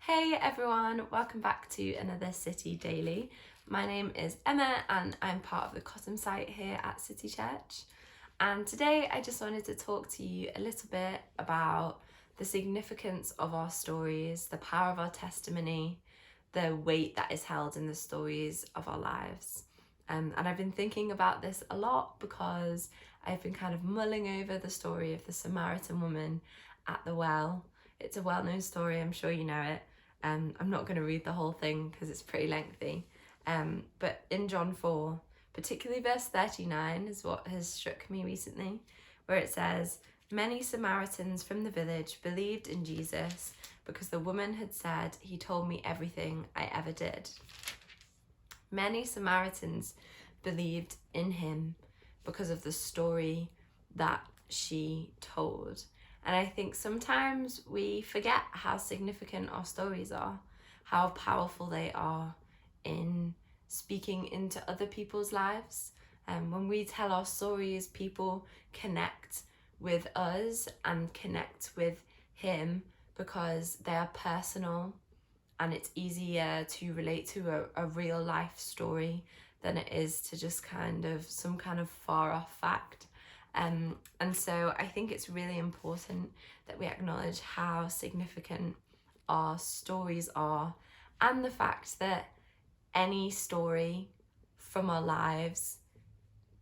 Hey everyone, welcome back to another City Daily. My name is Emma and I'm part of the Cottam site here at City Church. And today I just wanted to talk to you a little bit about the significance of our stories, the power of our testimony, the weight that is held in the stories of our lives. And I've been thinking about this a lot because I've been kind of mulling over the story of the Samaritan woman at the well. It's a well-known story, I'm sure you know it. I'm not going to read the whole thing because it's pretty lengthy. But in John 4, particularly verse 39 is what has struck me recently, where it says, "Many Samaritans from the village believed in Jesus because the woman had said, 'He told me everything I ever did.'" Many Samaritans believed in him because of the story that she told. And I think sometimes we forget how significant our stories are, how powerful they are in speaking into other people's lives. And when we tell our stories, people connect with us and connect with him because they are personal, and it's easier to relate to a real life story than it is to just kind of some kind of far off fact. And so I think it's really important that we acknowledge how significant our stories are, and the fact that any story from our lives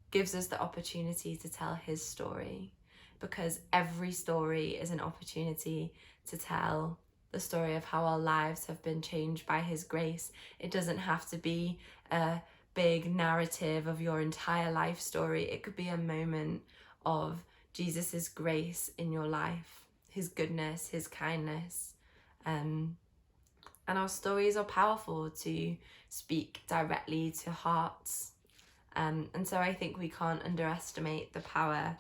gives us the opportunity to tell his story, because every story is an opportunity to tell the story of how our lives have been changed by his grace. It doesn't have to be a big narrative of your entire life story. It could be a moment of Jesus's grace in your life, his goodness, his kindness. And our stories are powerful to speak directly to hearts. And so I think we can't underestimate the power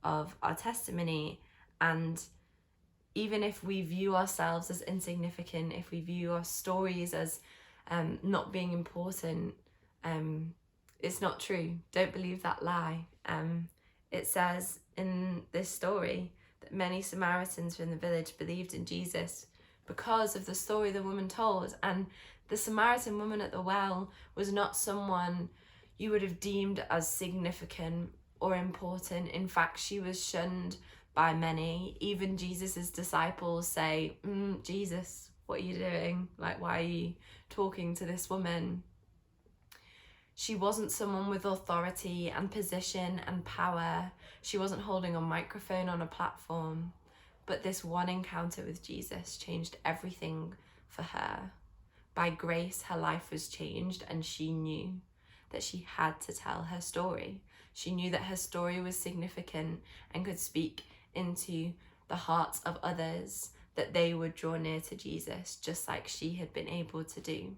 of our testimony. And even if we view ourselves as insignificant, if we view our stories as not being important, it's not true. Don't believe that lie. It says in this story that many Samaritans from the village believed in Jesus because of the story the woman told. And the Samaritan woman at the well was not someone you would have deemed as significant or important. In fact, she was shunned by many. Even Jesus's disciples say, "Jesus, what are you doing? Like, why are you talking to this woman?" She wasn't someone with authority and position and power. She wasn't holding a microphone on a platform. But this one encounter with Jesus changed everything for her. By grace, her life was changed, and she knew that she had to tell her story. She knew that her story was significant and could speak into the hearts of others, that they would draw near to Jesus just like she had been able to do.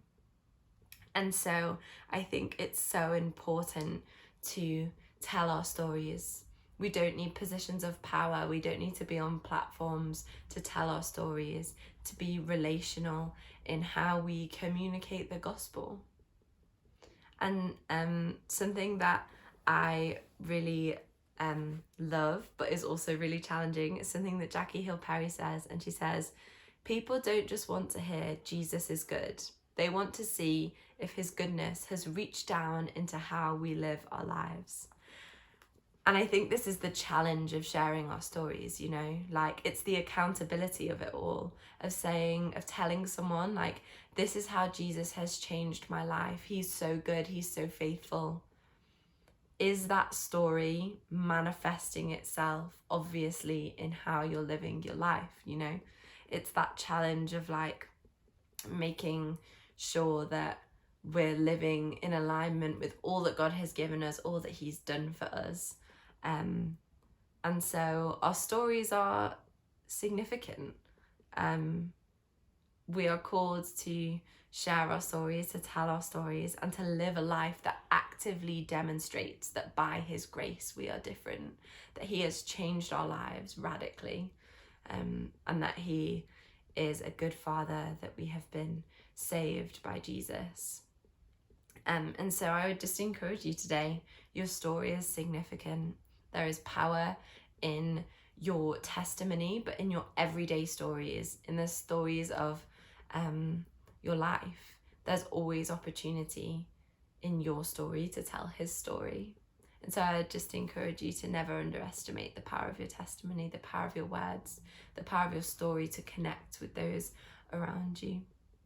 And so I think it's so important to tell our stories. We don't need positions of power. We don't need to be on platforms to tell our stories, to be relational in how we communicate the gospel. And something that I really love, but is also really challenging, is something that Jackie Hill Perry says. And she says, "People don't just want to hear Jesus is good. They want to see if his goodness has reached down into how we live our lives." And I think this is the challenge of sharing our stories, you know, like it's the accountability of it all, of telling someone, like, this is how Jesus has changed my life. He's so good. He's so faithful. Is that story manifesting itself, obviously, in how you're living your life, you know? It's that challenge of like making sure that we're living in alignment with all that God has given us, all that he's done for us. And so our stories are significant. We are called to share our stories, to tell our stories, and to live a life that actively demonstrates that by his grace we are different, that he has changed our lives radically, and that he is a good father, that we have been saved by Jesus. And so I would just encourage you today, your story is significant. There is power in your testimony, but in your everyday stories, in the stories of your life, there's always opportunity in your story to tell his story. And so I just encourage you to never underestimate the power of your testimony, the power of your words, the power of your story to connect with those around you.